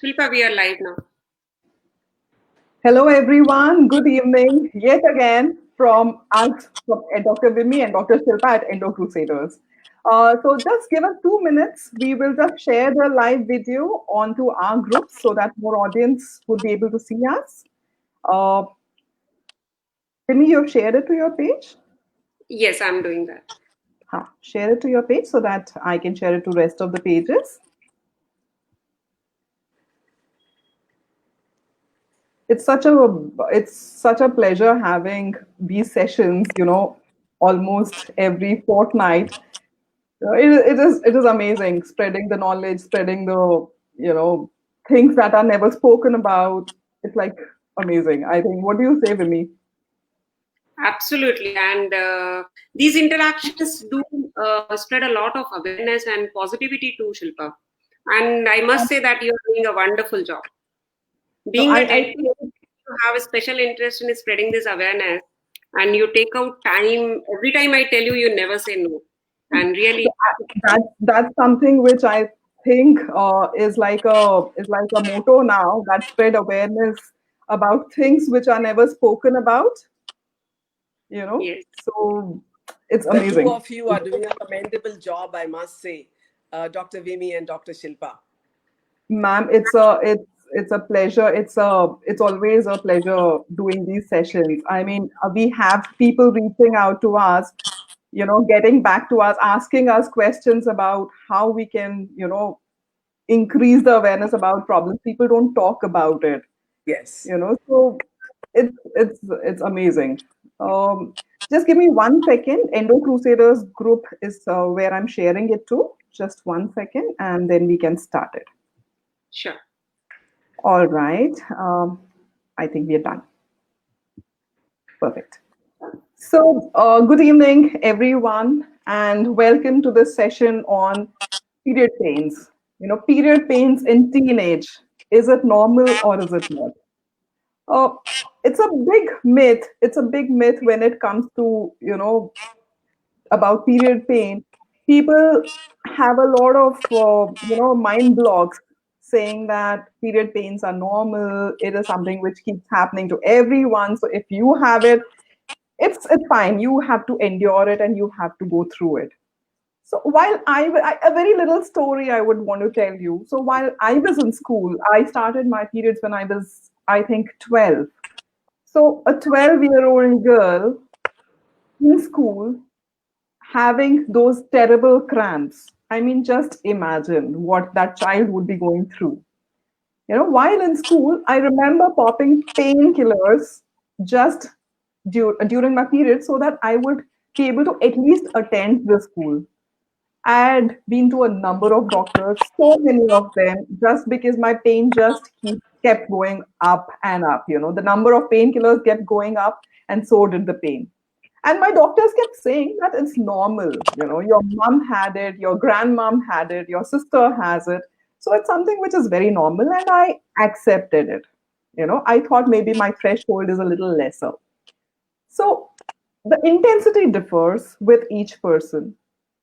Shilpa, we are live now. Hello, everyone. Good evening. Yet again from us, from Dr. Vimi and Dr. Shilpa at Endo Crusaders. So just give us 2 minutes. We will just share the live video onto our groups so that more audience would be able to see us. Uh, Vimi, you've shared it to your page? Yes, I'm doing that. Share it to your page so that I can share it to rest of the pages. It's such a pleasure having these sessions, almost every fortnight. It is amazing spreading the knowledge, spreading the things that are never spoken about. It's like amazing. I think. What do you say, Vimi? Absolutely. And these interactions do spread a lot of awareness and positivity too, Shilpa. And I must say that you're doing a wonderful job. No, Being I a I dentist, you have a special interest in spreading this awareness, and you take out time. Every time I tell you, you never say no. And really, that's something which I think is like a motto now, that spread awareness about things which are never spoken about. yes. So it's The two amazing. of you are doing a commendable job, I must say, Dr. Vimi and Dr. Shilpa. Ma'am, it's a pleasure. It's always a pleasure doing these sessions. I mean, we have people reaching out to us, getting back to us, asking us questions about how we can, increase the awareness about problems. People don't talk about it, Yes. So it's amazing. Just give me 1 second. Endo Crusaders group is where I'm sharing it to. Just 1 second, and then we can start it. Sure. All right. I think we are done. Perfect. So, good evening, everyone, and welcome to this session on period pains. Period pains in teenage. Is it normal or is it not? Uh, it's a big myth. It's a big myth when it comes to, about period pain. People have a lot of mind blocks saying that period pains are normal. It is something which keeps happening to everyone. So if you have it, it's fine. You have to endure it and you have to go through it. So while a very little story I would want to tell you. So while I was in school, I started my periods when I was, I think, 12. So a 12-year-old girl in school having those terrible cramps. I mean, just imagine what that child would be going through. While in school, I remember popping painkillers just during my period so that I would be able to at least attend the school. I had been to a number of doctors, so many of them, just because my pain just kept going up and up. The number of painkillers kept going up, and so did the pain. And my doctors kept saying that it's normal. Your mom had it, your grandmom had it, your sister has it. So it's something which is very normal, and I accepted it. I thought maybe my threshold is a little lesser. So the intensity differs with each person.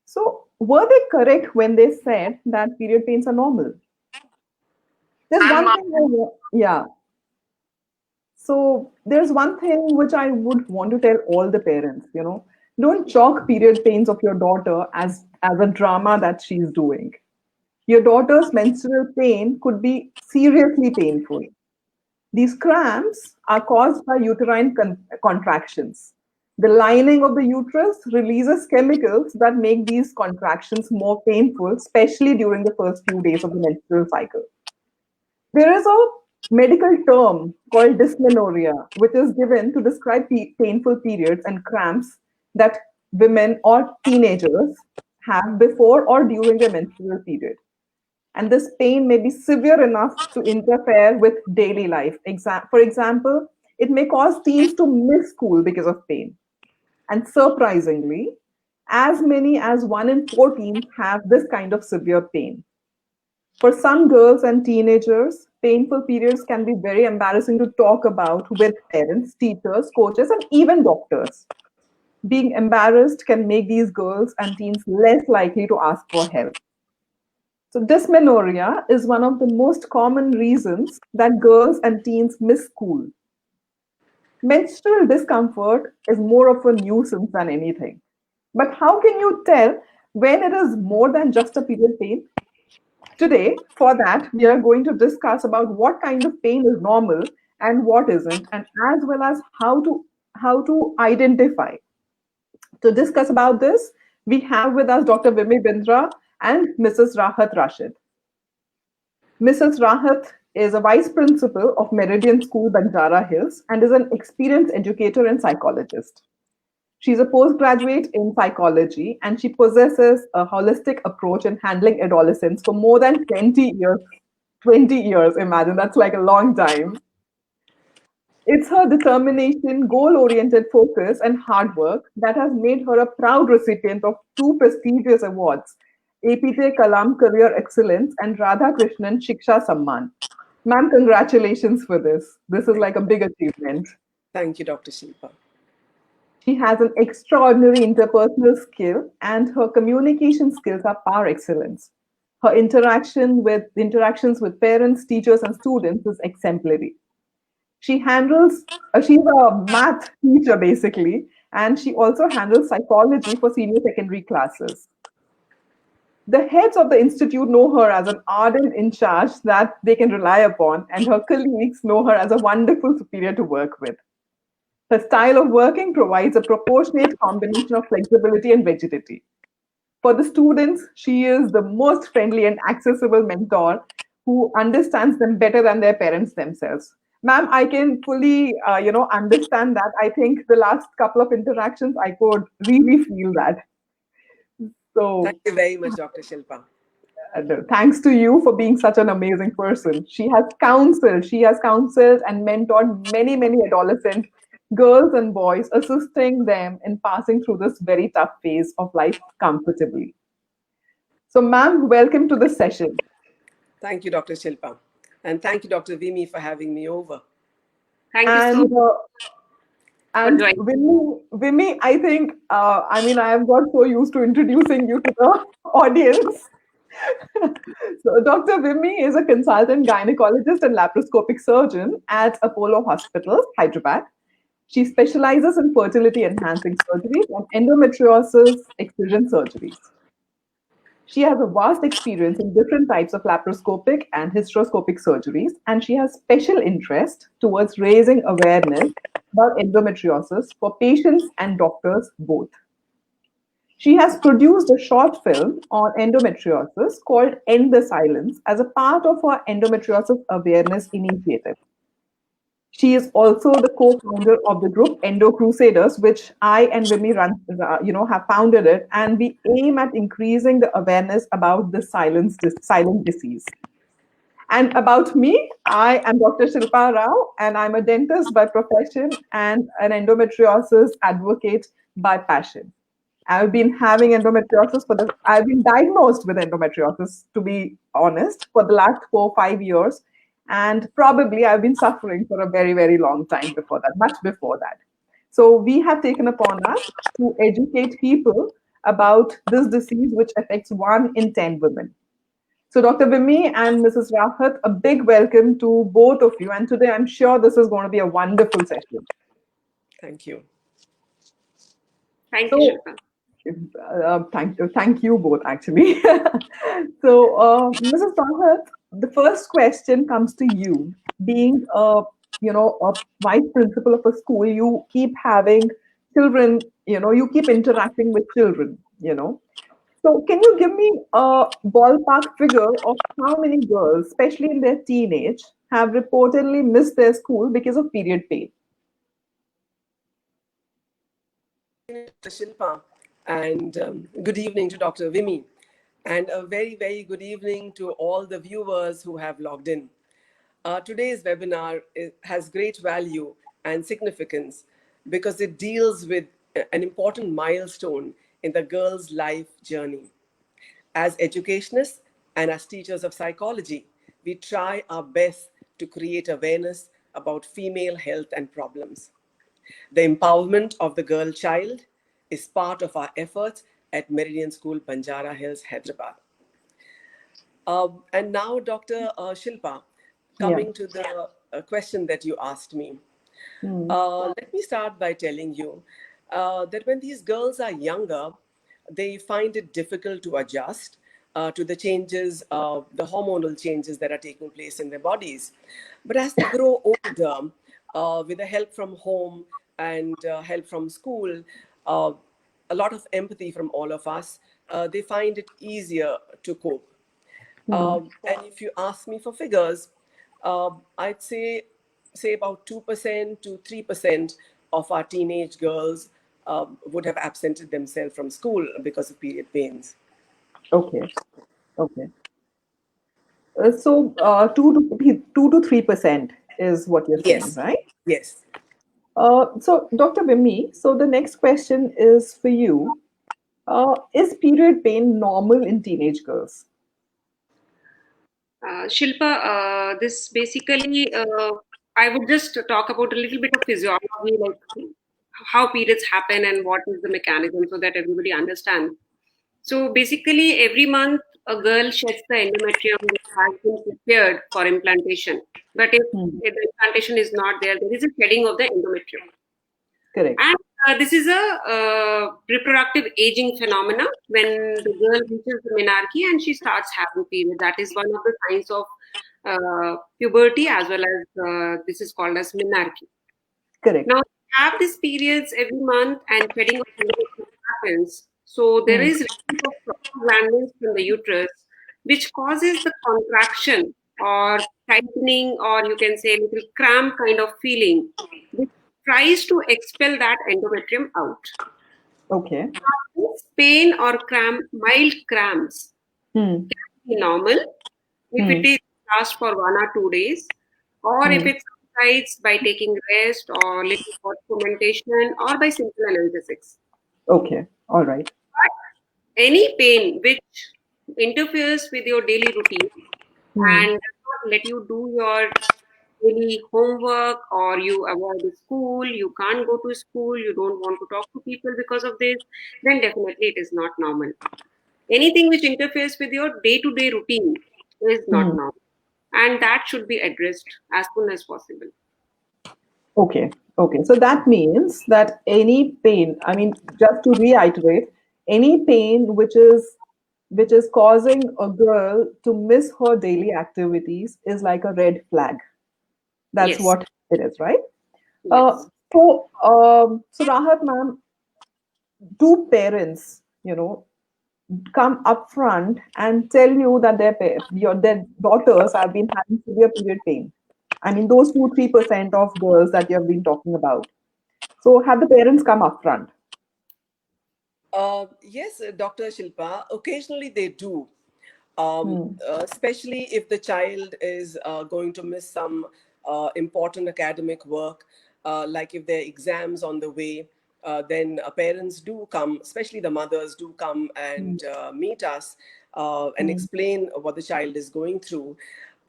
So were they correct when they said that period pains are normal? There's I'm one thing, yeah. So there's one thing which I would want to tell all the parents, don't chalk period pains of your daughter as a drama that she's doing. Your daughter's menstrual pain could be seriously painful. These cramps are caused by uterine contractions. The lining of the uterus releases chemicals that make these contractions more painful, especially during the first few days of the menstrual cycle. There is a medical term called dysmenorrhea, which is given to describe painful periods and cramps that women or teenagers have before or during their menstrual period. And this pain may be severe enough to interfere with daily life. For example, it may cause teens to miss school because of pain. And surprisingly, as many as 1 in 4 teens have this kind of severe pain. For some girls and teenagers, painful periods can be very embarrassing to talk about with parents, teachers, coaches, and even doctors. Being embarrassed can make these girls and teens less likely to ask for help. So, dysmenorrhea is one of the most common reasons that girls and teens miss school. Menstrual discomfort is more of a nuisance than anything. But how can you tell when it is more than just a period pain? Today, for that, we are going to discuss about what kind of pain is normal and what isn't, and as well as how to identify. To discuss about this, we have with us Dr. Vimi Bindra and Mrs. Rahat Rashid. Mrs. Rahat is a vice principal of Meridian School, Banjara Hills, and is an experienced educator and psychologist. She's a postgraduate in psychology and she possesses a holistic approach in handling adolescents for more than 20 years. 20 years, imagine, that's like a long time. It's her determination, goal oriented focus, and hard work that has made her a proud recipient of two prestigious awards, APJ Kalam Career Excellence and Radha Krishnan Shiksha Samman. Ma'am, congratulations for this. This is like a big achievement. Thank you, Dr. Shilpa. She has an extraordinary interpersonal skill, and her communication skills are par excellence. Her interactions with parents, teachers, and students is exemplary. She handles, she's a math teacher basically, and she also handles psychology for senior secondary classes. The heads of the institute know her as an ardent in charge that they can rely upon, and her colleagues know her as a wonderful superior to work with. Her style of working provides a proportionate combination of flexibility and rigidity. For the students, she is the most friendly and accessible mentor who understands them better than their parents themselves. Ma'am, I can fully, understand that. I think the last couple of interactions, I could really feel that. Thank So, you very much, Dr. Shilpa. thanks to you for being such an amazing person. She has counseled and mentored many, many adolescent girls and boys, assisting them in passing through this very tough phase of life comfortably. So, ma'am, welcome to the session. Thank you, Dr. Shilpa. And thank you, Dr. Vimi, for having me over. Thank you so And much for and joining. Vimy, I think I have got so used to introducing you to the audience. So, Dr. Vimy is a consultant gynecologist and laparoscopic surgeon at Apollo Hospitals, Hyderabad. She specializes in fertility enhancing surgeries and endometriosis excision surgeries. She has a vast experience in different types of laparoscopic and hysteroscopic surgeries, and she has special interest towards raising awareness about endometriosis for patients and doctors both. She has produced a short film on endometriosis called End the Silence as a part of her endometriosis awareness initiative. She is also the co-founder of the group Endo Crusaders, which I and Vimy have founded it, and we aim at increasing the awareness about the silent disease. And about me, I am Dr. Shilpa Rao, and I'm a dentist by profession and an endometriosis advocate by passion. I've been diagnosed with endometriosis, to be honest, for the last 4 or 5 years. And probably I've been suffering for a very, very long time before that, much before that. So we have taken upon us to educate people about this disease, which affects 1 in 10 women. So, Dr. Vimy and Mrs. Rahat, a big welcome to both of you. And today I'm sure this is going to be a wonderful session. Thank you. Thank you, So, Shilpa. thank you both actually. So, Mrs. Rahat, the first question comes to you. Being a vice principal of a school, you keep having children. You keep interacting with children. So, can you give me a ballpark figure of how many girls, especially in their teenage, have reportedly missed their school because of period pain? Dr. Shilpa, and good evening to Dr. Vimi, and a very, very good evening to all the viewers who have logged in. Today's webinar has great value and significance because it deals with an important milestone in the girl's life journey. As educationists and as teachers of psychology, we try our best to create awareness about female health and problems. The empowerment of the girl child is part of our efforts at Meridian School, Banjara Hills, Hyderabad. And now, Dr. Shilpa, Yeah. coming to the question that you asked me. Hmm. Let me start by telling you that when these girls are younger, they find it difficult to adjust to the changes, the hormonal changes that are taking place in their bodies. But as they grow older, with the help from home and help from school, uh, a lot of empathy from all of us, they find it easier to cope. Hmm. And if you ask me for figures, I'd say about 2% to 3% of our teenage girls would have absented themselves from school because of period pains. Okay. Okay. So 2 to 3% is what you're saying, Yes, right? yes. So Dr. Vimni, so the next question is for you. Is period pain normal in teenage girls? Shilpa, this basically, I would just talk about a little bit of physiology, like how periods happen and what is the mechanism so that everybody understands. So basically, every month a girl sheds the endometrium which has been prepared for implantation. But Hmm. if the implantation is not there, there is a shedding of the endometrium. Correct. And this is a reproductive aging phenomena when the girl reaches the menarche and she starts having period. That is one of the signs of puberty as well as this is called as menarche. Correct. Now, we have these periods every month and shedding of endometrium happens. So there Hmm. is release of prostaglandins from the uterus, which causes the contraction or tightening, or you can say a little cramp kind of feeling, which tries to expel that endometrium out. Okay. This pain or cramp, mild cramps, Hmm. can be normal if it Hmm. is lasts for 1 or 2 days, or if Hmm. it subsides by taking rest or little hot fermentation or by simple analgesics. Okay. All right. But any pain which interferes with your daily routine Hmm. and does not let you do your daily homework or you avoid the school, you can't go to school, you don't want to talk to people because of this, then definitely it is not normal. Anything which interferes with your day to day routine is not Hmm. normal. And that should be addressed as soon as possible. Okay. Okay. So that means that any pain, I mean, just to reiterate, any pain which is causing a girl to miss her daily activities is like a red flag. That's Yes, what it is, right? Uh, yes. so Rahat ma'am, do parents, come up front and tell you that their daughters have been having severe period pain? I mean, those 2-3% of girls that you have been talking about. So have the parents come up front? Yes, Dr. Shilpa, occasionally they do. Hmm. Especially if the child is going to miss some important academic work, like if there are exams on the way, then parents do come, especially the mothers do come Hmm. and meet us and Hmm. explain what the child is going through.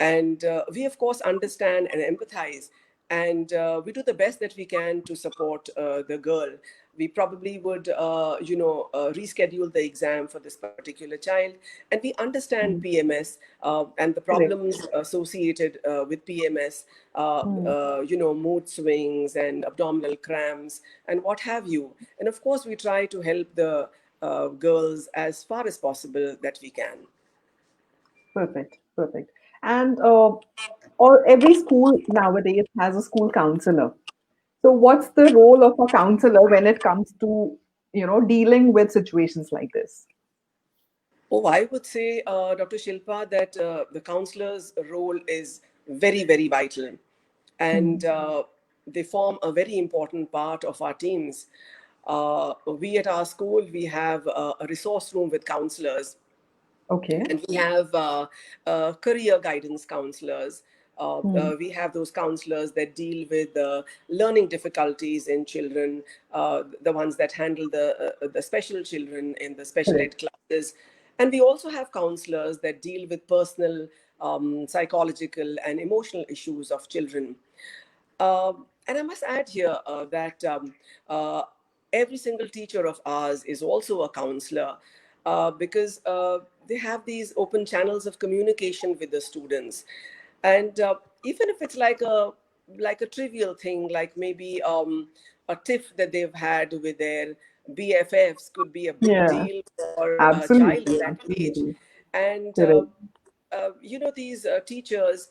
And we, of course, understand and empathize. And we do the best that we can to support the girl. We probably would, reschedule the exam for this particular child. And we understand Hmm. PMS and the Correct. problems associated with PMS, Hmm. mood swings and abdominal cramps and what have you. And of course, we try to help the girls as far as possible that we can. Perfect. Perfect. And every school nowadays has a school counselor. So what's the role of a counselor when it comes to, dealing with situations like this? Oh, I would say, Dr. Shilpa, that the counselor's role is very, very vital. And Hmm. they form a very important part of our teams. We at our school, we have a resource room with counselors, Okay. and we have career guidance counselors. Hmm. We have those counselors that deal with learning difficulties in children, the ones that handle the special children in the special Correct. ed classes. And we also have counselors that deal with personal, psychological, and emotional issues of children. And I must add here that every single teacher of ours is also a counselor. because they have these open channels of communication with the students. And even if it's like a trivial thing, like maybe a tiff that they've had with their BFFs, could be a big Yeah, deal for a child of absolutely, that age. absolutely. And Correct. these teachers,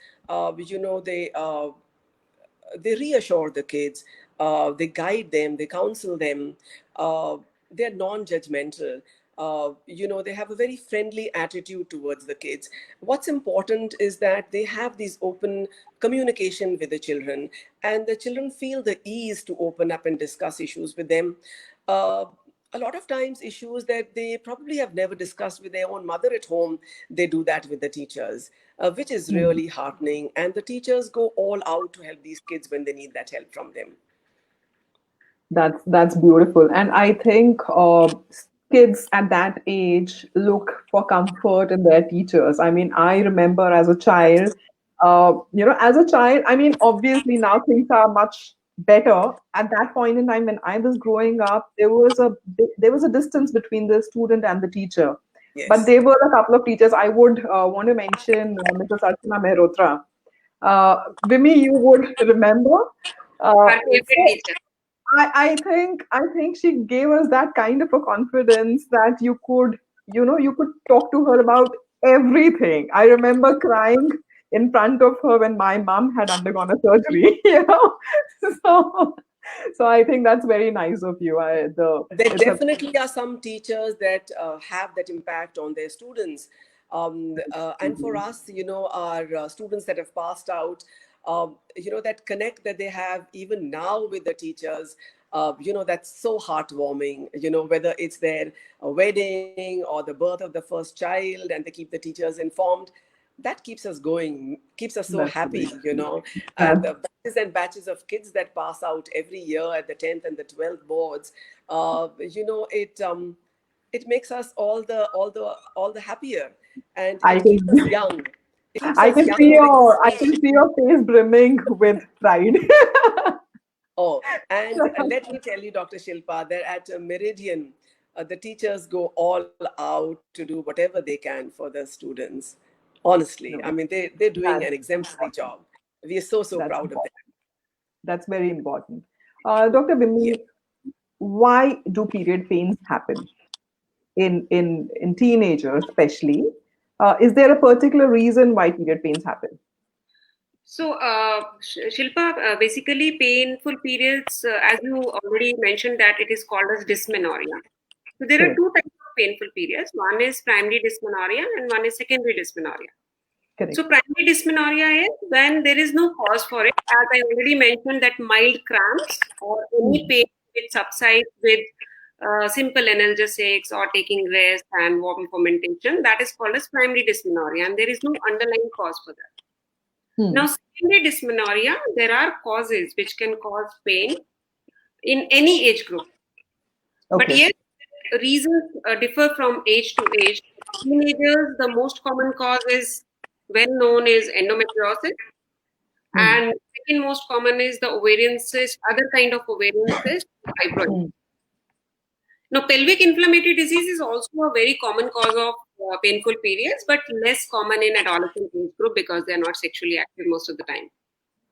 they reassure the kids, they guide them, they counsel them, uh, they're non-judgmental. They have a very friendly attitude towards the kids. What's important is that they have these open communication with the children, and the children feel the ease to open up and discuss issues with them. Uh, a lot of times, issues that they probably have never discussed with their own mother at home, they do that with the teachers, which is Hmm. really heartening. And the teachers go all out to help these kids when they need that help from them. That's beautiful, and I think kids at that age look for comfort in their teachers. I mean, I remember as a child, as a child. I mean, obviously now things are much better. At that point in time when I was growing up, there was a distance between the student and the teacher, but Yes. there were a couple of teachers. I would want to mention Mrs. Archana Mehrotra. Vimi, you would remember. Our favorite So teacher. I think she gave us that kind of a confidence that you could talk to her about everything. I remember crying in front of her when my mom had undergone a surgery. So so I think that's very nice of you. There It's a definitely are some teachers that have that impact on their students. And for us, our students that have passed out, that connect that they have even now with the teachers, that's so heartwarming, whether it's their wedding or the birth of the first child, and they keep the teachers informed. That keeps us going, keeps us so that's happy, great. and That's the batches and batches of kids that pass out every year at the 10th and the 12th boards, it makes us all the happier, and I it keeps can us young. It keeps I us can young see with your I sweet. can see your face brimming with pride. Oh, and let me tell you, Dr. Shilpa, that at Meridian, the teachers go all out to do whatever they can for the students. Honestly, I No, mean, they're doing an that's exemplary important. job. We are so That's proud of them. important. That's very important. Dr. Yeah. Bimini, why do period pains happen in teenagers, especially? Is there a particular reason why period pains happen? So, Shilpa, basically, painful periods, as you already mentioned, that it is called as dysmenorrhea. So, there are Correct. two types of painful periods. One is primary dysmenorrhea, and one is secondary dysmenorrhea. So, Correct. primary dysmenorrhea is when there is no cause for it. As I already mentioned, that mild cramps or any Hmm. pain which subsides with simple analgesics or taking rest and warm fermentation, that is called as primary dysmenorrhea, and there is no underlying cause for that. Now, Hmm. secondary dysmenorrhea, there are causes which can cause pain in any age group. But Okay. yes, reasons differ from age to age. Teenagers, the most common cause is well known is endometriosis, Hmm. and second most common is the ovarian cyst, other kind of ovarian cyst, fibroid. Hmm. Now, pelvic inflammatory disease is also a very common cause of painful periods, but less common in adolescent age group because they are not sexually active most of the time.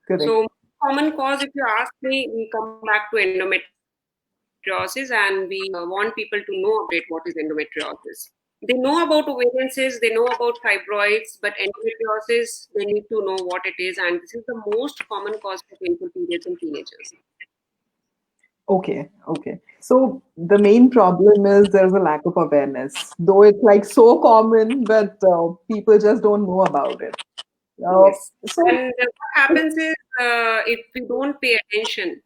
Correct. So, common cause, if you ask me, we come back to endometriosis and we want people to know about it. What is endometriosis? They know about ovarian cysts, they know about fibroids, but endometriosis, they need to know what it is. And this is the most common cause for painful periods in teenagers. Okay. Okay. So the main problem is there's a lack of awareness, though it's like so common, but people just don't know about it. Uh, Yes. so, And what happens is if we don't pay attention,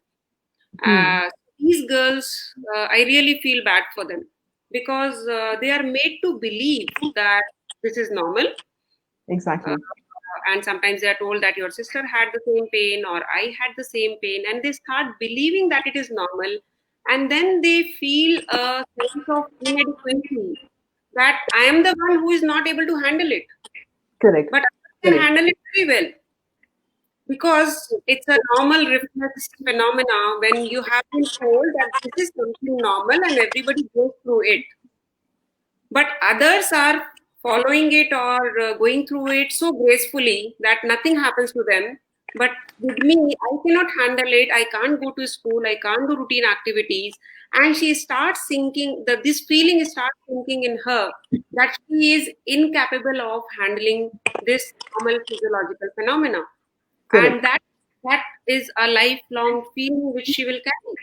hmm, these girls, I really feel bad for them because they are made to believe that this is normal. Uh, exactly. and sometimes they are told that your sister had the same pain or I had the same pain, and they start believing that it is normal. And then they feel a sense of inadequacy that I am the one who is not able to handle it, Correct. but others can Correct. handle it very well because it's a normal reflex phenomena when you have been told that this is something normal and everybody goes through it. but others are following it or going through it so gracefully that nothing happens to them. But with me, I cannot handle it. I can't go to school, I can't do routine activities. And she starts thinking that this feeling starts thinking in her that she is incapable of handling this normal physiological phenomena. And Correct. that is a lifelong feeling which she will carry.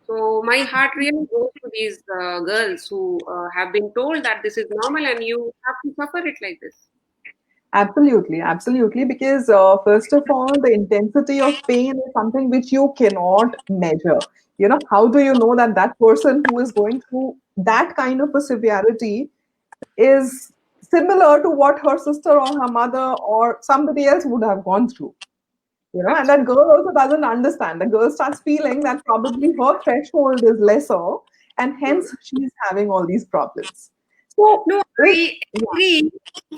So my heart really goes to these girls who have been told that this is normal and you have to suffer it like this. Absolutely, absolutely. Because first of all, the intensity of pain is something which you cannot measure. How do you know that that person who is going through that kind of a severity is similar to what her sister or her mother or somebody else would have gone through? And that Absolutely. girl also doesn't understand. The girl starts feeling that probably her threshold is lesser, and Hmm. hence she's having all these problems. So, No, it, I yeah, agree.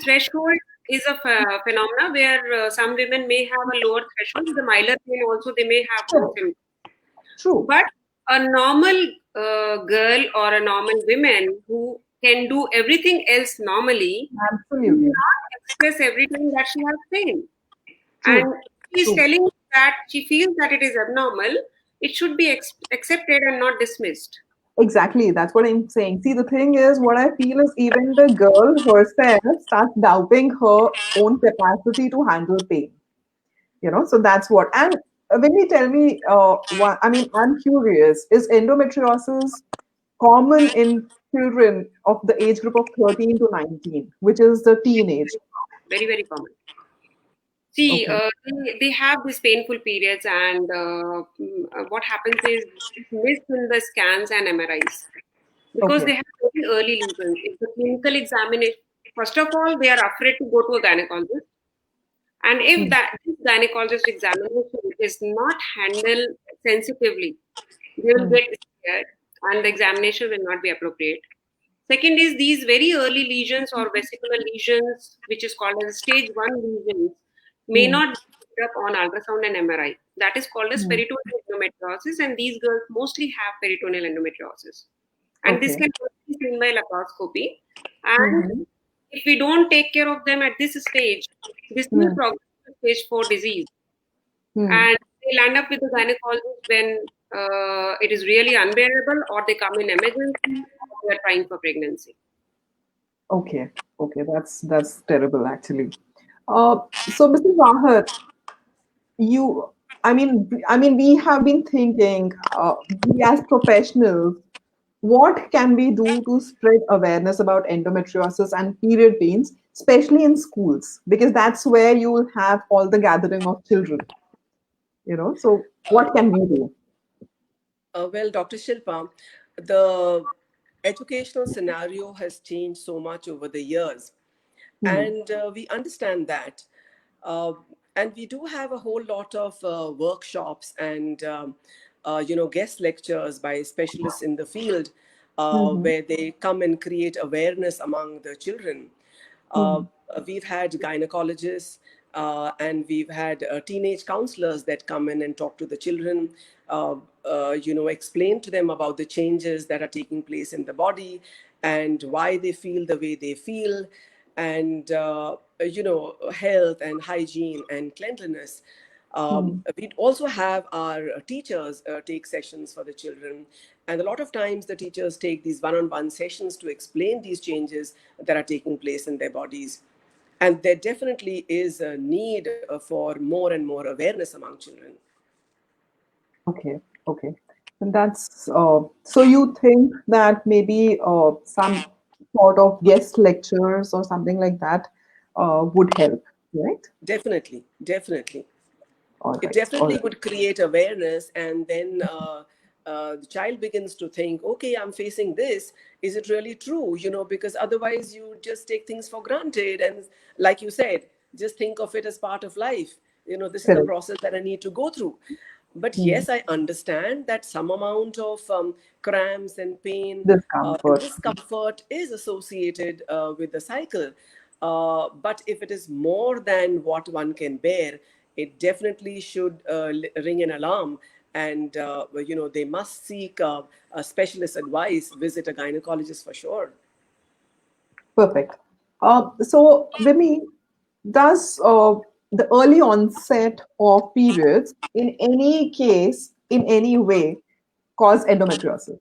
Threshold is a phenomena where some women may have a lower threshold. With the milder pain also they may have those true, symptoms. true, But a normal girl or a normal woman who can do everything else normally will absolutely, not express every time that she has pain. true, And she is true. telling you that she feels that it is abnormal, it should be accepted and not dismissed. Exactly, that's what I'm saying. See, the thing is, what I feel is even the girl herself starts doubting her own capacity to handle pain. So that's what. And when you tell me, what, I mean, I'm curious, is endometriosis common in children of the age group of 13 to 19, which is the teenage? Very, very common. See, Okay. they have these painful periods, and what happens is it's missed in the scans and MRIs because Okay. they have very early lesions. If the clinical examination, first of all, they are afraid to go to a gynecologist. And if Hmm. that this gynecologist examination is not handled sensitively, they will Hmm. get scared and the examination will not be appropriate. Second is these very early lesions or vesicular lesions, which is called as stage one lesions, may Hmm. not be picked up on ultrasound and MRI. That is called as Hmm. peritoneal endometriosis, and these girls mostly have peritoneal endometriosis. And this Okay. can also be seen by laparoscopy. And Mm-hmm. if we don't take care of them at this stage, this will Hmm. progress to stage 4 disease. Hmm. And they land up with the gynecologist when it is really unbearable, or they come in emergency, or they are trying for pregnancy. Okay. Okay. That's terrible, actually. So, Mr. Rahat, you, we have been thinking, we as professionals, what can we do to spread awareness about endometriosis and period pains, especially in schools? Because that's where you will have all the gathering of children. So what can we do? Well, Dr. Shilpa, the educational scenario has changed so much over the years, Hmm. and we understand that. Uh, and we do have a whole lot of workshops and guest lectures by specialists in the field, Hmm. where they come and create awareness among the children. Uh, Hmm. we've had gynecologists, and we've had teenage counselors that come in and talk to the children, explain to them about the changes that are taking place in the body and why they feel the way they feel, and health and hygiene and cleanliness. Hmm. We also have our teachers take sessions for the children, and a lot of times the teachers take these one-on-one sessions to explain these changes that are taking place in their bodies. And there definitely is a need for more and more awareness among children. Okay. Okay. And that's so you think that maybe some sort of guest lectures or something like that would help, right? Definitely, definitely. All It right. All definitely right. would create awareness, and then the child begins to think, okay, I'm facing this, is it really true, because otherwise you just take things for granted, and like you said, just think of it as part of life. This is the Correct. process that I need to go through. But Hmm. yes, I understand that some amount of cramps and pain and Discomfort. discomfort is associated with the cycle. But if it is more than what one can bear, it definitely should ring an alarm. And, they must seek a specialist advice, visit a gynecologist for sure. Perfect. So, Vimi, does the early onset of periods in any case, in any way, cause endometriosis?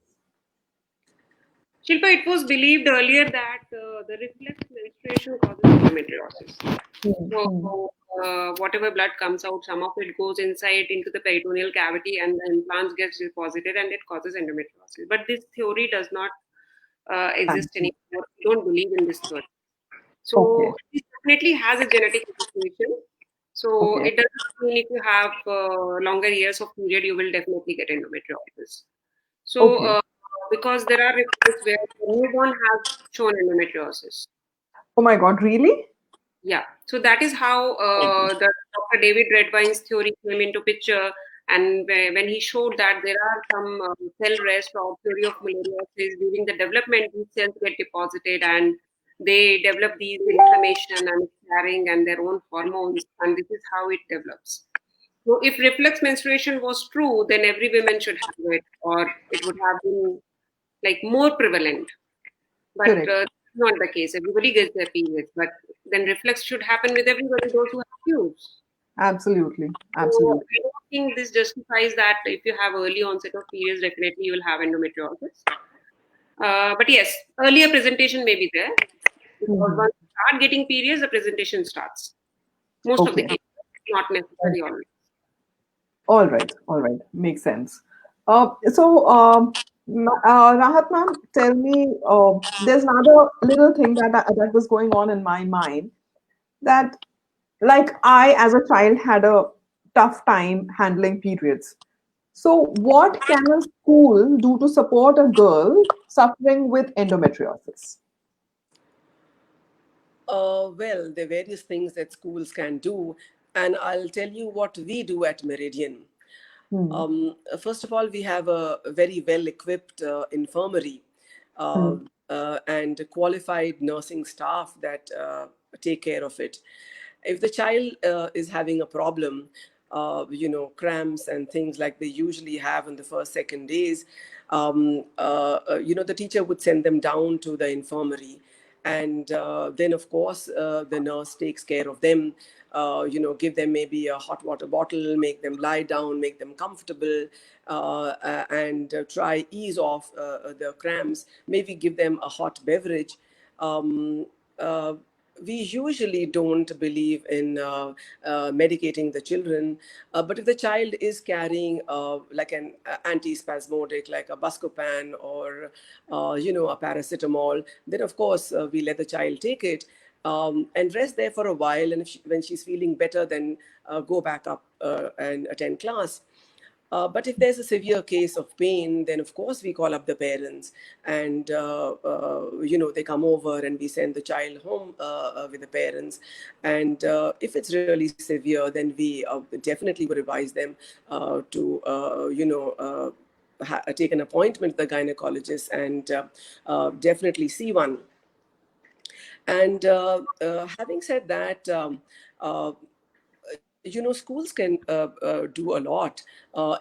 Shilpa, it was believed earlier that the reflex menstruation causes endometriosis. Hmm. So, whatever blood comes out, some of it goes inside into the peritoneal cavity and the implants gets deposited and it causes endometriosis. But this theory does not exist Thank you. anymore. We don't believe in this theory. Okay. So, it definitely has a genetic association. So, Okay. it doesn't mean if you have longer years of period, you will definitely get endometriosis. So, Okay. because there are reports where the newborn has shown endometriosis. Oh my God, really? Yeah, so that is how Okay. the Dr. David Redwine's theory came into picture, and when he showed that there are some cell rest or theory of meiosis during the development, these cells get deposited and they develop these inflammation and scarring and their own hormones, and this is how it develops. So, if reflex menstruation was true, then every woman should have it, or it would have been like more prevalent. But Correct. that's not the case. Everybody gets their periods, but then reflex should happen with everybody, those who have tubes. Absolutely. So Absolutely. I don't think this justifies that if you have early onset of periods, definitely you will have endometriosis. But yes, earlier presentation may be there because Hmm. once you start getting periods, the presentation starts. Most of the Okay. cases, not necessarily always. All right. All right. Makes sense. Rahat ma'am, tell me, there's another little thing that was going on in my mind, that like I, as a child, had a tough time handling periods. So, what can a school do to support a girl suffering with endometriosis? Well, there are various things that schools can do, and I'll tell you what we do at Meridian. Hmm. First of all, we have a very well equipped infirmary uh, Hmm. and qualified nursing staff that take care of it. If the child is having a problem, cramps and things like they usually have in the first, second days, the teacher would send them down to the infirmary, and then of course the nurse takes care of them, give them maybe a hot water bottle, make them lie down, make them comfortable, and try ease off the cramps, maybe give them a hot beverage. um, uh, we usually don't believe in medicating the children, but if the child is carrying like an antispasmodic, like a Buscopan or a paracetamol, then of course we let the child take it and rest there for a while. And if when she's feeling better, then go back up and attend class. But if there's a severe case of pain, then of course we call up the parents, and they come over and we send the child home with the parents. And if it's really severe, then we definitely would advise them to take an appointment with the gynecologist and definitely see one. And having said that, uh, schools can do a lot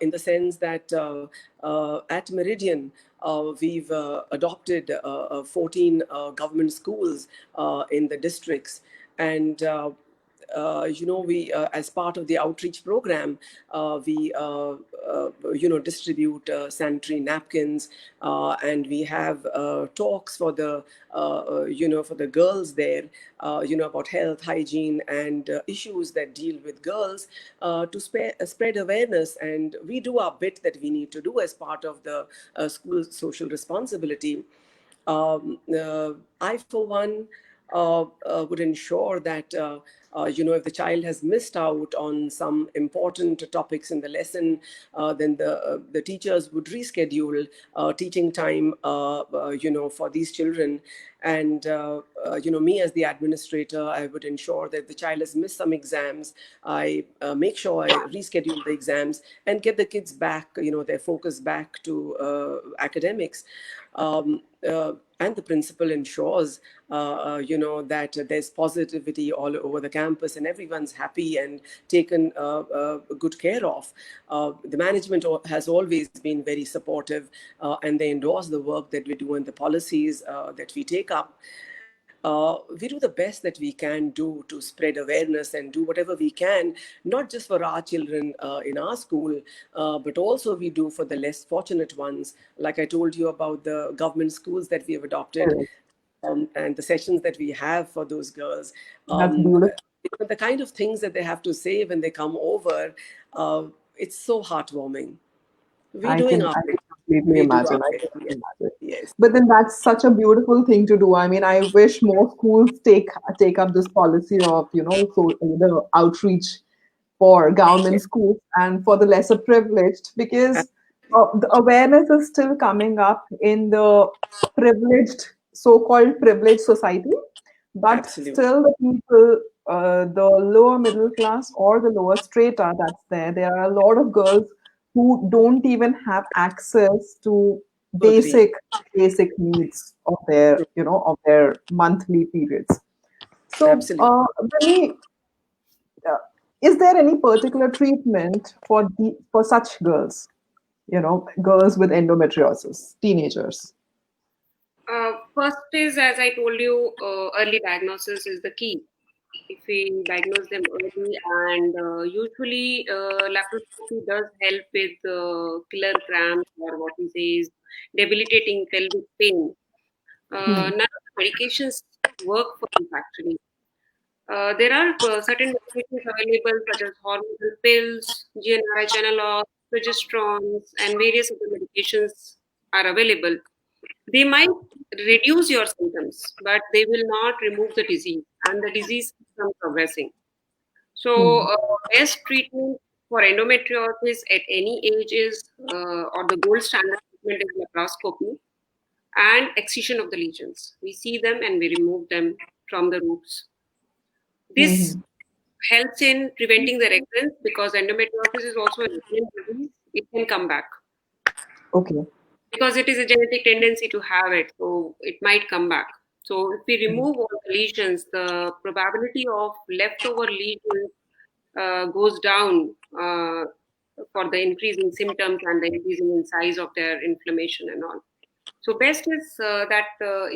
in the sense that at Meridian, we've adopted 14 government schools in the districts. And we as part of the outreach program, we distribute sanitary napkins, and we have talks for the for the girls there, about health, hygiene, and issues that deal with girls, to spread awareness. And we do our bit that we need to do as part of the school social responsibility. I, for one, would ensure that if the child has missed out on some important topics in the lesson, then the teachers would reschedule teaching time, for these children. And me as the administrator, I would ensure that the child has missed some exams. I make sure I reschedule the exams and get the kids back, their focus back to academics. And the principal ensures, that there's positivity all over the campus and everyone's happy and taken good care of. The management has always been very supportive, and they endorse the work that we do and the policies that we take up. we do the best that we can do to spread awareness and do whatever we can, not just for our children in our school, but also we do for the less fortunate ones. Like I told you about the government schools that we have adopted, Correct. and the sessions that we have for those girls. That's Um, beautiful. the kind of things that they have to say when they come over, uh, it's so heartwarming. We're doing our I bit. can completely We do our imagine. I bit. can Yes. imagine. Yes. But then that's such a beautiful thing to do. I mean, I wish more schools take up this policy of, so the outreach for government schools and for the lesser privileged, because Absolutely. the awareness is still coming up in the privileged, so-called privileged society, but Absolutely. still the people, the lower middle class or the lower strata that's there are a lot of girls who don't even have access to Agree. basic basic needs of their monthly periods. So, Absolutely. Remy, uh, is there any particular treatment for such girls? Girls with endometriosis, teenagers. First is, as I told you, early diagnosis is the key. If we diagnose them early, and usually laparoscopy does help with killer cramps, or what we say is debilitating pelvic pain. Hmm. None of the medications work for this actually. There are certain medications available, such as hormonal pills, GnRH analogs, progesterones, and various other medications are available. They might reduce your symptoms, but they will not remove the disease, and the disease keeps on progressing. So, Hmm. best treatment for endometriosis at any age is, or the gold standard treatment is laparoscopy and excision of the lesions. We see them and we remove them from the roots. This Hmm. helps in preventing the recurrence because endometriosis is also a recurrent disease. It can come back Okay. because it is a genetic tendency to have it, so it might come back. So if we remove all the lesions, the probability of leftover lesions goes down for the increasing symptoms and the increasing in size of their inflammation and all. So best is that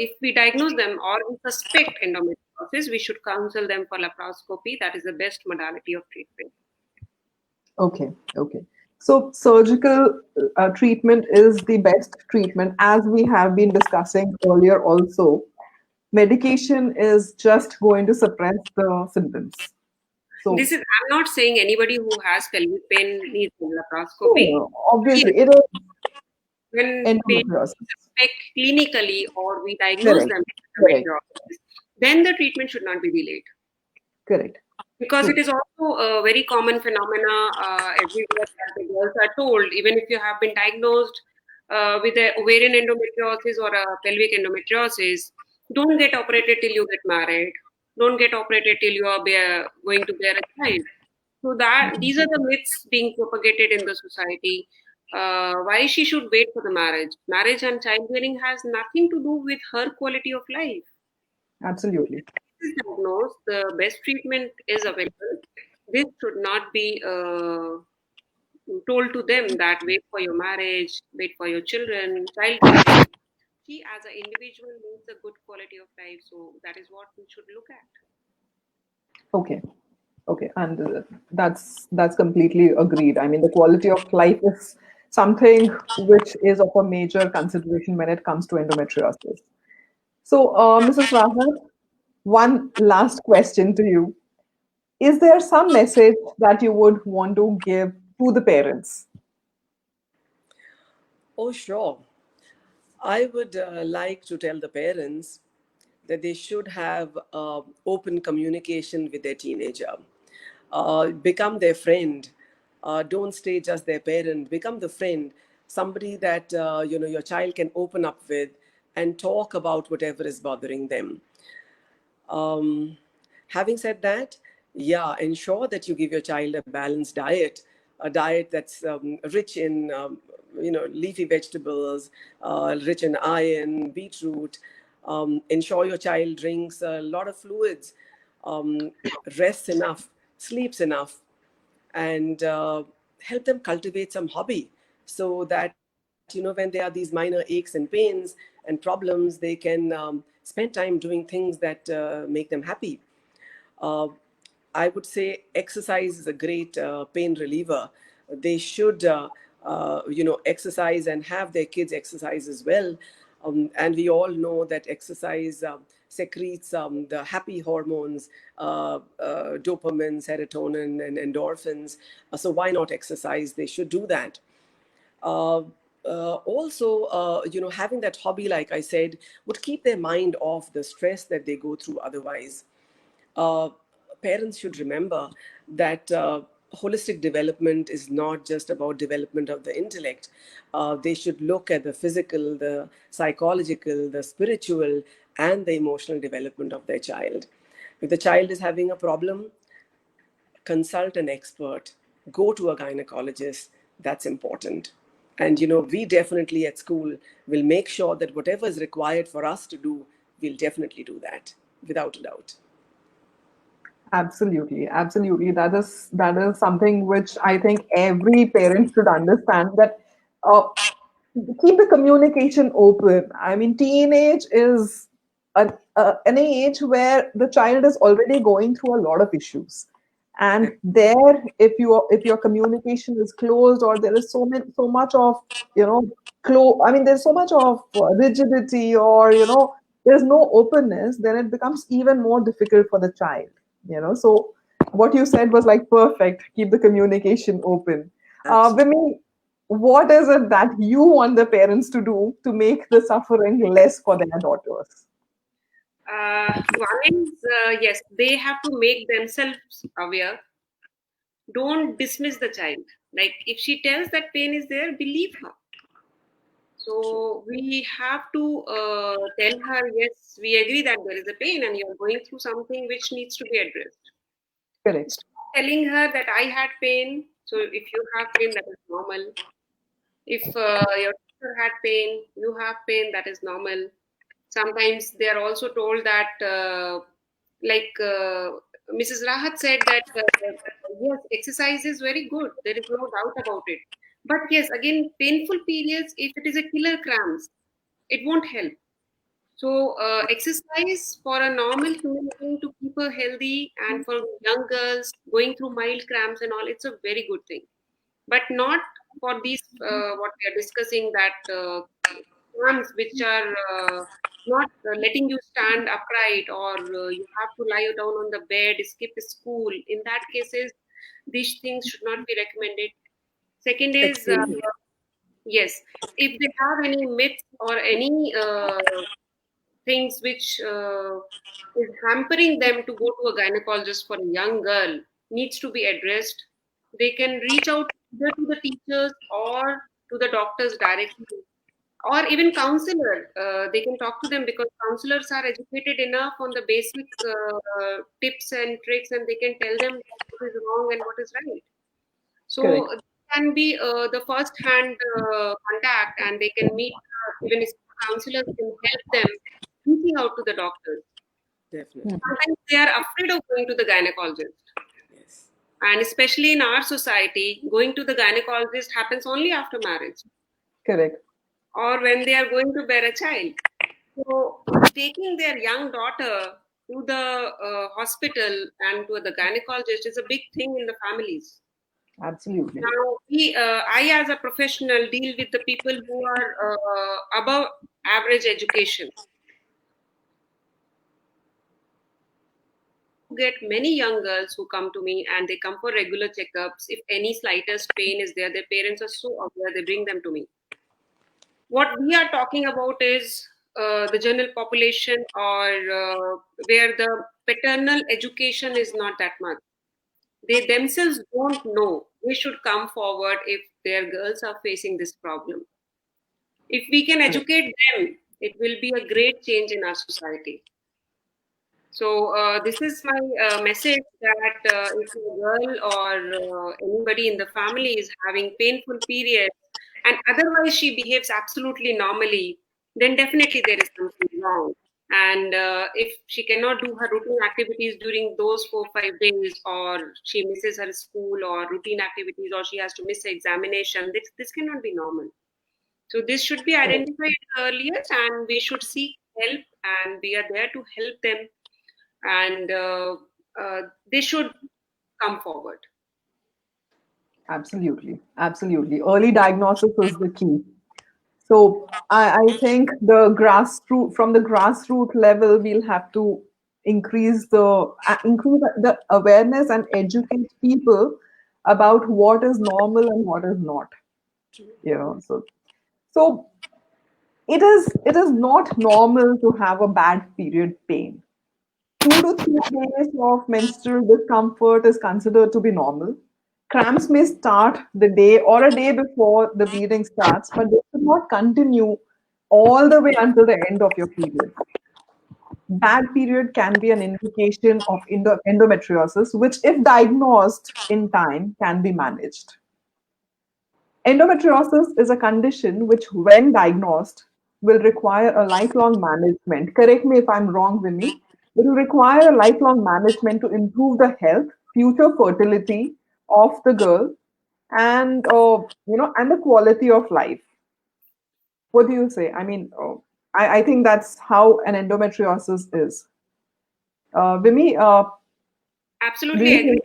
if we diagnose them or we suspect endometriosis, we should counsel them for laparoscopy. That is the best modality of treatment. Okay. Okay. So surgical treatment is the best treatment, as we have been discussing earlier. Also, medication is just going to suppress the symptoms. This So, is, I'm not saying anybody who has pelvic pain needs laparoscopy. no, obviously, it is When patients endometriosis. suspect clinically or we diagnose Correct. them with Correct. endometriosis, then the treatment should not be delayed. Correct. Because it True. is also a very common phenomena everywhere that the girls are told, even if you have been diagnosed with a ovarian endometriosis or a pelvic endometriosis, don't get operated till you get married. Don't get operated till you are going to bear a child. So that these are the myths being propagated in the society. Why she should wait for the marriage? Marriage and childbearing has nothing to do with her quality of life. Absolutely. Is diagnosed, the best treatment is available. This should not be told to them that wait for your marriage, wait for your children, childbearing. She, as an individual, needs a good quality of life. So that is what we should look at. Okay. Okay, and that's completely agreed. I mean, the quality of life is something which is of a major consideration when it comes to endometriosis. So, Mrs. Rahat, one last question to you. Is there some message that you would want to give to the parents? Oh, sure. I would like to tell the parents that they should have open communication with their teenager. Become their friend. Don't stay just their parent. Become the friend, somebody that your child can open up with and talk about whatever is bothering them. Um, Having said that, yeah, ensure that you give your child a balanced diet, a diet that's rich in leafy vegetables, rich in iron, beetroot. Ensure your child drinks a lot of fluids, um, rests enough, sleeps enough, and help them cultivate some hobby so that when there are these minor aches and pains, and problems, they can spend time doing things that make them happy. Uh, I would say exercise is a great pain reliever. They should, exercise and have their kids exercise as well. And we all know that exercise secretes the happy hormones, dopamine, serotonin, and endorphins. So why not exercise? They should do that. uh, Also, having that hobby, like I said, would keep their mind off the stress that they go through otherwise. uh, Parents should remember that holistic development is not just about development of the intellect. They should look at the physical, the psychological, the spiritual, and the emotional development of their child. If the child is having a problem, consult an expert, go to a gynecologist. That's important. And we definitely at school will make sure that whatever is required for us to do, we'll definitely do that without a doubt. Absolutely, absolutely. That is something which I think every parent should understand, that uh, keep the communication open. I mean, teenage is an age where the child is already going through a lot of issues, and there, if your communication is closed, or there is so much of, I mean, there's so much of rigidity, or there's no openness, then it becomes even more difficult for the child. So what you said was like perfect. Keep the communication open. Absolutely. Vimi, what is it that you want the parents to do to make the suffering less for their daughters? One is, yes, they have to make themselves aware. Don't dismiss the child. Like if she tells that pain is there, believe her. True. So we have to tell her, yes, we agree that there is a pain and you're going through something which needs to be addressed. Correct. Stop telling her that I had pain. So if you have pain, that is normal. If your sister had pain, you have pain, that is normal. Sometimes they are also told that, like Mrs. Rahat said, that yes, exercise is very good. There is no doubt about it. But yes, again, painful periods, if it is a killer cramps, it won't help. So, exercise for a normal human being to keep her healthy, and for young girls going through mild cramps and all, it's a very good thing. But not for these, what we are discussing, that cramps which are not letting you stand upright, or you have to lie down on the bed, skip school. In that cases, these things should not be recommended. Second is, Extremely. yes, if they have any myths or any things which is hampering them to go to a gynecologist for a young girl, needs to be addressed. They can reach out either to the teachers or to the doctors directly, or even counselor. They can talk to them, because counselors are educated enough on the basic tips and tricks, and they can tell them what is wrong and what is right. So Correct. this can be the first hand contact, and they can meet, even if counselors can help them reaching out to the doctors. Definitely. Sometimes they are afraid of going to the gynecologist. Yes. And especially in our society, going to the gynecologist happens only after marriage, Correct. or when they are going to bear a child. So, taking their young daughter to the hospital and to the gynecologist is a big thing in the families. Absolutely. Now, I as a professional deal with the people who are above average education. Get many young girls who come to me, and they come for regular checkups. If any slightest pain is there, their parents are so aware, they bring them to me. What we are talking about is the general population, or where the paternal education is not that much. They themselves don't know. They should come forward if their girls are facing this problem. If we can Correct. educate them, it will be a great change in our society. So, this is my message, that if a girl or anybody in the family is having painful periods, and otherwise she behaves absolutely normally, then definitely there is something wrong. And if she cannot do her routine activities during those 4 5 days, or she misses her school or routine activities, or she has to miss her examination, this cannot be normal. So this should be Correct. identified earliest, and we should seek help, and we are there to help them, and they should come forward. Absolutely. Absolutely. Early diagnosis is the key. So I think the grassroots from the grassroots level, we'll have to increase the awareness and educate people about what is normal and what is not. You know, so it is not normal to have a bad period pain. 2 to 3 days of menstrual discomfort is considered to be normal. Cramps may start the day or a day before the bleeding starts, but they should not continue all the way until the end of your period. Bad period can be an indication of endometriosis, which, if diagnosed in time, can be managed. Endometriosis is a condition which, when diagnosed, will require a lifelong management. Correct me if I'm wrong, Vimy. It will require a lifelong management to improve the health, future fertility of the girl, and and the quality of life. What do you say? I mean, I think that's how an endometriosis is. Vimy, do Absolutely you agree. think?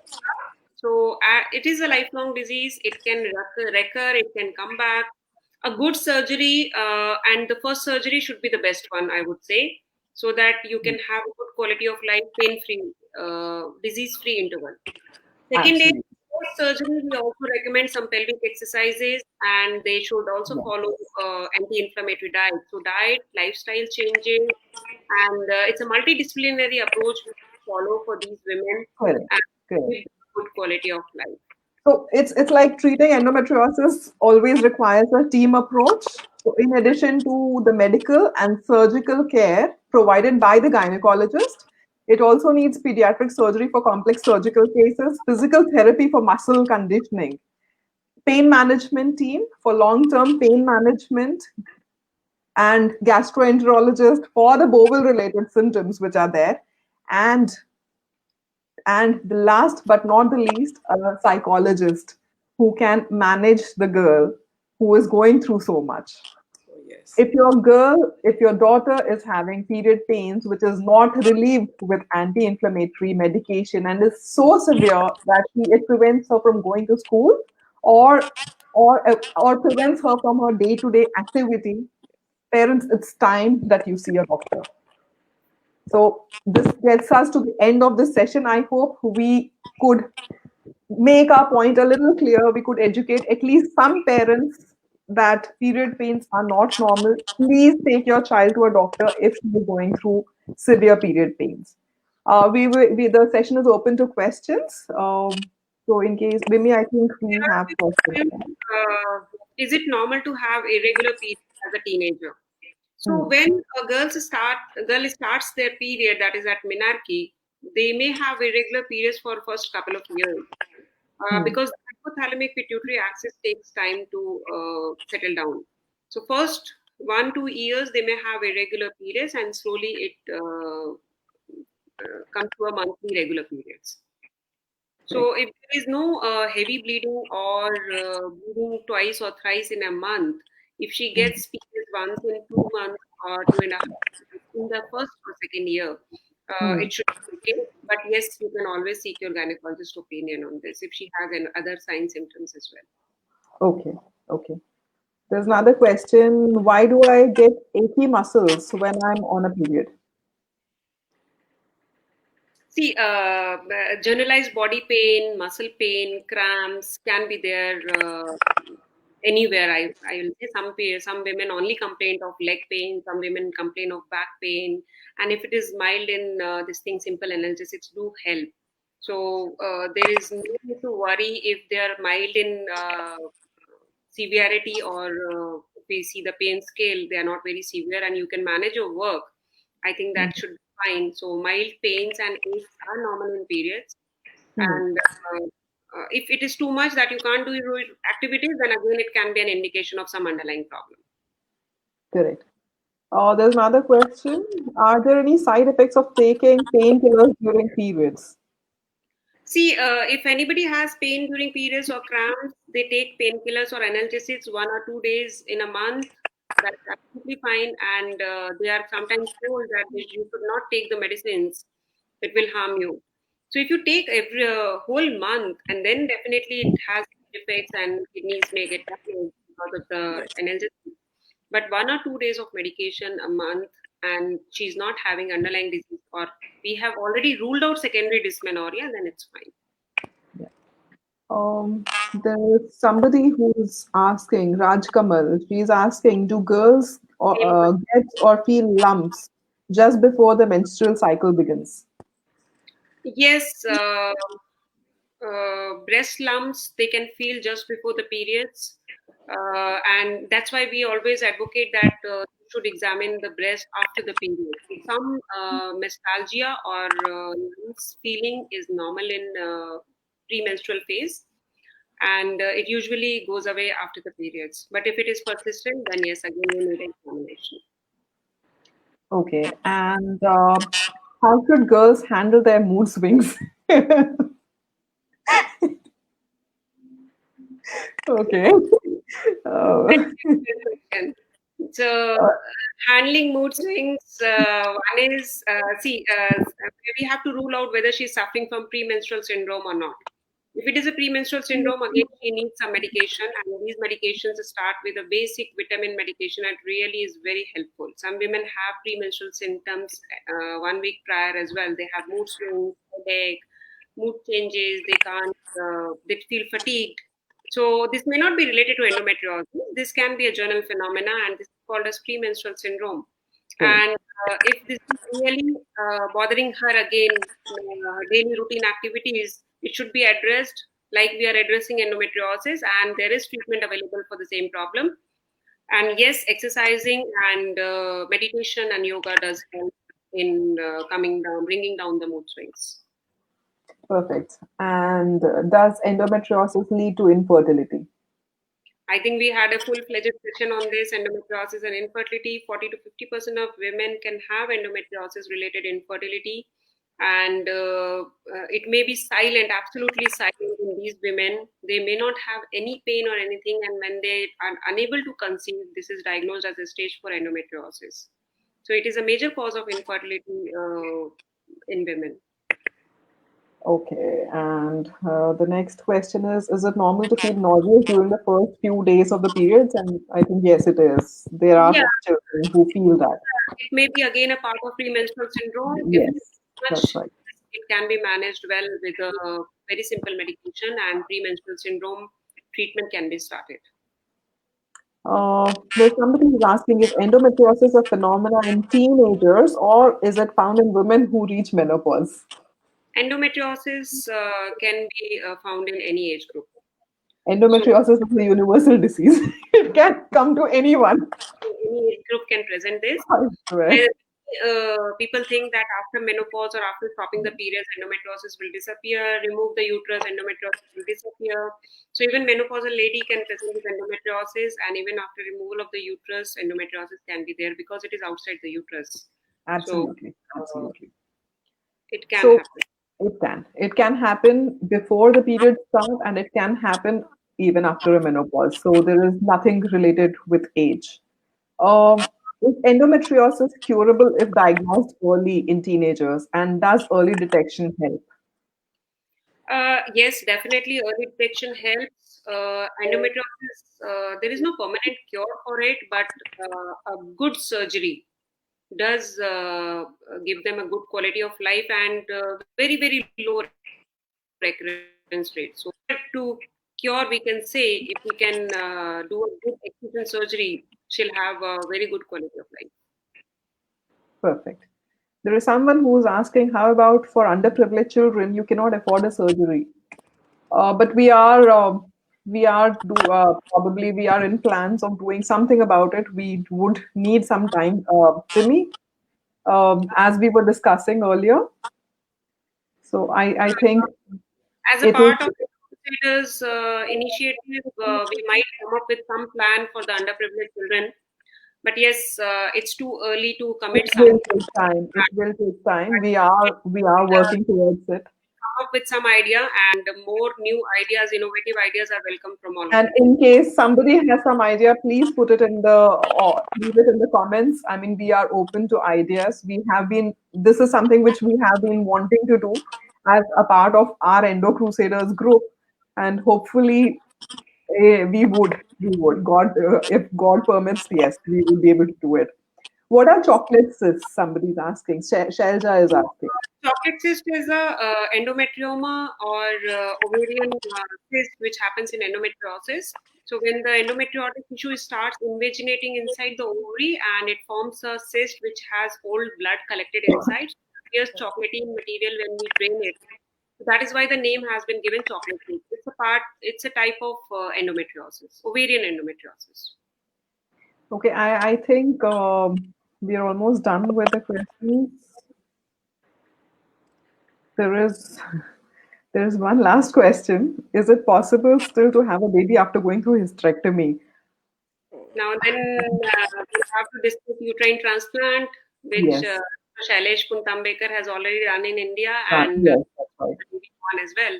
So it is a lifelong disease. It can recur. It can come back. A good surgery, and the first surgery should be the best one, I would say, so that you can have a good quality of life, pain-free, disease-free interval. Second is Absolutely. post surgery. We also recommend some pelvic exercises, and they should also Yeah. follow anti-inflammatory diet. So diet, lifestyle changes, and it's a multidisciplinary approach we follow for these women Correct. and Correct. give good quality of life. So it's like treating endometriosis always requires a team approach. So in addition to the medical and surgical care provided by the gynecologist, it also needs pediatric surgery for complex surgical cases, physical therapy for muscle conditioning, pain management team for long-term pain management, and gastroenterologist for the bowel related symptoms which are there, and the last but not the least, a psychologist who can manage the girl who is going through so much. Oh, yes. If your daughter is having period pains, which is not relieved with anti inflammatory medication and is so severe that it prevents her from going to school, or or prevents her from her day to day activity, parents, it's time that you see a doctor. So this gets us to the end of this session. I hope we could make our point a little clear. We could educate at least some parents that period pains are not normal. Please take your child to a doctor if she is going through severe period pains. The session is open to questions. So in case, Vimy, I think we There are have questions. people, is it normal to have irregular periods as a teenager? So Hmm. when a girl starts their period, that is at menarche, they may have irregular periods for first couple of years, Hmm. because the hypothalamic pituitary axis takes time to settle down. So first 1 2 years they may have irregular periods, and slowly it comes to a monthly regular periods. Correct. So if there is no heavy bleeding or bleeding twice or thrice in a month, if she Hmm. gets periods once in 2 months or 2.5 months in the first or second year, Hmm. it should be okay. But yes, you can always seek your gynecologist opinion on this if she has any other sign symptoms as well. Okay. Okay. There's another question. Why do I get achy muscles when I'm on a period? See, generalized body pain, muscle pain, cramps can be there anywhere. I will say some women only complain of leg pain, some women complain of back pain, and if it is mild in this thing, simple analgesics do help. So there is no need to worry if they are mild in severity, or if we see the pain scale, they are not very severe, and you can manage your work. I think Hmm. that should be fine. So mild pains and aches are normal in periods, Hmm. and if it is too much that you can't do your activities, then again it can be an indication of some underlying problem. Correct. There's another question. Are there any side effects of taking painkillers during periods? See, if anybody has pain during periods or cramps, they take painkillers or analgesics 1 or 2 days in a month. That's absolutely fine. And they are sometimes told that you should not take the medicines, it will harm you. So if you take every whole month, and then definitely it has effects and kidneys may get damaged because of the analgesics. But 1 or 2 days of medication a month, and she's not having underlying disease, or we have already ruled out secondary dysmenorrhea, then it's fine. There's somebody who's asking, Raj Kamal, she's asking, do girls get or feel lumps just before the menstrual cycle begins? Yes, breast lumps they can feel just before the periods, and that's why we always advocate that you should examine the breast after the period. Some mastalgia or lumps feeling is normal in premenstrual phase, and it usually goes away after the periods. But if it is persistent, then yes, again you need examination. Okay. And how should girls handle their mood swings? Okay. Uh, Very difficult question. So, handling mood swings, one is, we have to rule out whether she's suffering from premenstrual syndrome or not. If it is a premenstrual syndrome, again, she needs some medication, and these medications start with a basic vitamin medication that really is very helpful. Some women have premenstrual symptoms 1 week prior as well. They have mood swings, headache, mood changes, they can't, they feel fatigued. So this may not be related to endometriosis. This can be a general phenomena, and this is called as premenstrual syndrome. okay. And if this is really bothering her again, daily routine activities, it should be addressed like we are addressing endometriosis, and there is treatment available for the same problem. And yes, exercising and meditation and yoga does help in coming down, bringing down the mood swings. Perfect. And does endometriosis lead to infertility? I think we had a full-fledged session on this endometriosis and infertility. 40 to 50% of women can have endometriosis-related infertility, and it may be silent, absolutely silent in these women. They may not have any pain or anything, and when they are unable to conceive, this is diagnosed as a stage 4 endometriosis. So it is a major cause of infertility in women. Okay. And the next question is it normal to feel nauseous during the first few days of the periods? And I think yes, it is. There are Yeah, children who feel that. it may be again a part of premenstrual syndrome. If it is Yes, that's much, right. it can be managed well with a very simple medication, and premenstrual syndrome treatment can be started. There's somebody who's asking, is endometriosis a phenomena in teenagers or is it found in women who reach menopause? Endometriosis can be found in any age group. So Endometriosis is a universal disease. It can come to anyone. any age group can present this. I swear. And, people think that after menopause or after stopping the periods, endometriosis will disappear. Remove the uterus, endometriosis will disappear. So even menopausal lady can present with endometriosis, and even after removal of the uterus, endometriosis can be there because it is outside the uterus. So Absolutely. uh, Absolutely. it can So happen. it can. It can happen before the period start and it can happen even after a menopause. So there is nothing related with age. Is endometriosis curable if diagnosed early in teenagers? And does early detection help? Yes, definitely early detection helps. Endometriosis, there is no permanent cure for it, but a good surgery does give them a good quality of life and very, very low recurrence rate. So to cure, we can say if we can do a good excision surgery, she'll have a very good quality of life. Perfect. There is someone who's asking, how about for underprivileged children? You cannot afford a surgery. But probably we are in plans of doing something about it. We would need some time, Jimmy, as we were discussing earlier. So I think As a it is part of the Crusaders initiative, we might come up with some plan for the underprivileged children. But yes, it's too early to it commit will something. take time. It will take time. But We are working towards it. up with some idea, and more new ideas, innovative ideas are welcome from all of And you. in case somebody has some idea, please put it in the or leave it in the comments. I mean, we are open to ideas. This is something which we have been wanting to do as a part of our Endo Crusaders group, and hopefully, we would. If God permits, yes, we will be able to do it. What are chocolates? Somebody's asking. Shelja is asking. Chocolate cyst is a endometrioma or ovarian cyst which happens in endometriosis. So when the endometriotic tissue starts invaginating inside the ovary and it forms a cyst which has old blood collected inside, here's chocolatey material when we drain it. So that is why the name has been given chocolate cyst. It's a type of endometriosis, ovarian endometriosis. Okay, I think we are almost done with the questions. There is there is one last question. Is it possible still to have a baby after going through hysterectomy? Now then, we'll have to discuss uterine transplant, which Yes. Shailesh Kuntambekar has already done in India, and Yes, that's right. one as well.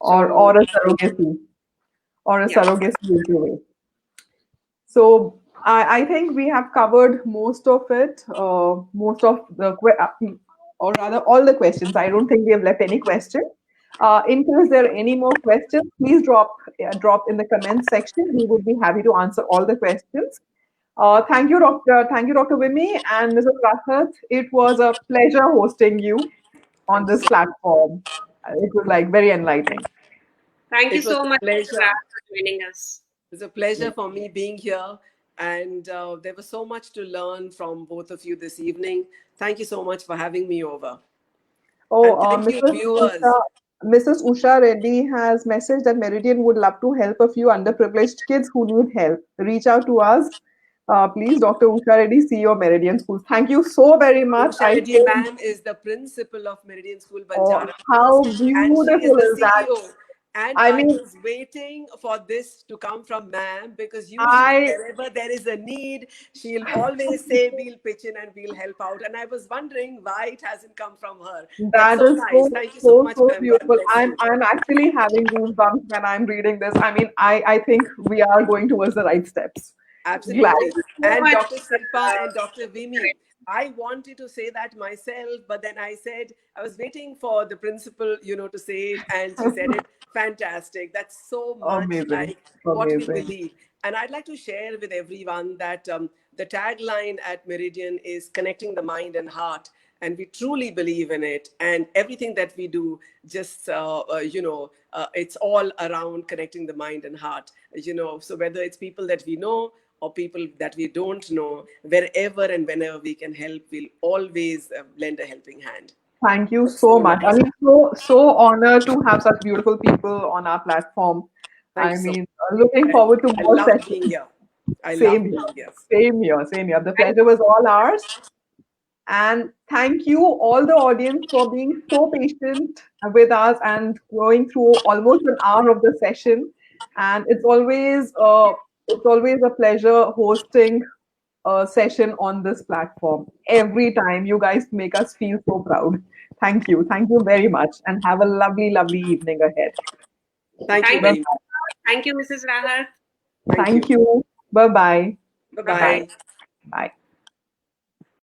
Or So a surrogacy. Or a yeah, surrogacy is the way. So I think we have covered most of it, most of or rather all the questions. I don't think we have left any question. In case there are any more questions, please drop in the comments section. We would be happy to answer all the questions. Thank you, Doctor. Thank you, Dr. Vimi and Mrs. Rahat. It was a pleasure hosting you on Thank you this so much. platform. It was like very enlightening. thank you It was so a much, Mr. pleasure. Raj, for joining us. It's a pleasure for me being here. And there was so much to learn from both of you this evening. Thank you so much for having me over. Oh, And thank you, Mrs. viewers. Mrs. Usha Reddy has messaged that Meridian would love to help a few underprivileged kids who need help. Reach out to us. Please, Dr. Usha Reddy, CEO Meridian Schools. Thank you so very much. Usha Reddy ma'am is the principal of Meridian School Oh, Banjara Hills, how and she is beautiful the is that? CEO. And I I mean, was waiting for this to come from ma'am because usually I wherever there is a need, she'll always say we'll pitch in and we'll help out. And I was wondering why it hasn't come from her. That's That so is nice. so, Thank you so so, much, so ma'am. God beautiful. bless I'm you. I'm actually having goosebumps when I'm reading this. I mean, I think we are going towards the right steps. Glad. Absolutely. Thank you so And much, Dr. Silpa and Dr. Vimi. Mr. I wanted to say that myself, but then I said, I was waiting for the principal, to say it, and she said it. Fantastic. That's so much Amazing. like what we Amazing. believe. And I'd like to share with everyone that the tagline at Meridian is connecting the mind and heart. And we truly believe in it. And everything that we do, just, it's all around connecting the mind and heart. So whether it's people that we know, or people that we don't know, wherever and whenever we can help, we'll always lend a helping hand. Thank you That's so so much. I nice. mean, so honored to have such beautiful people on our platform. Thank I you so much. mean, looking And forward to I more love being sessions. here. I Same love here. being here. Same here. Same here. The Thank pleasure was all ours. And thank you, all the audience, for being so patient with us and going through almost an hour of the session. And it's always a pleasure hosting a session on this platform. Every time you guys make us feel so proud. Thank you. Thank you very much. And have a lovely, lovely evening ahead. Thank you thank you, Bye. very much. thank you, Mrs. Rahat. Thank Thank you. you. Bye bye. Bye Bye Bye. bye. bye. Bye.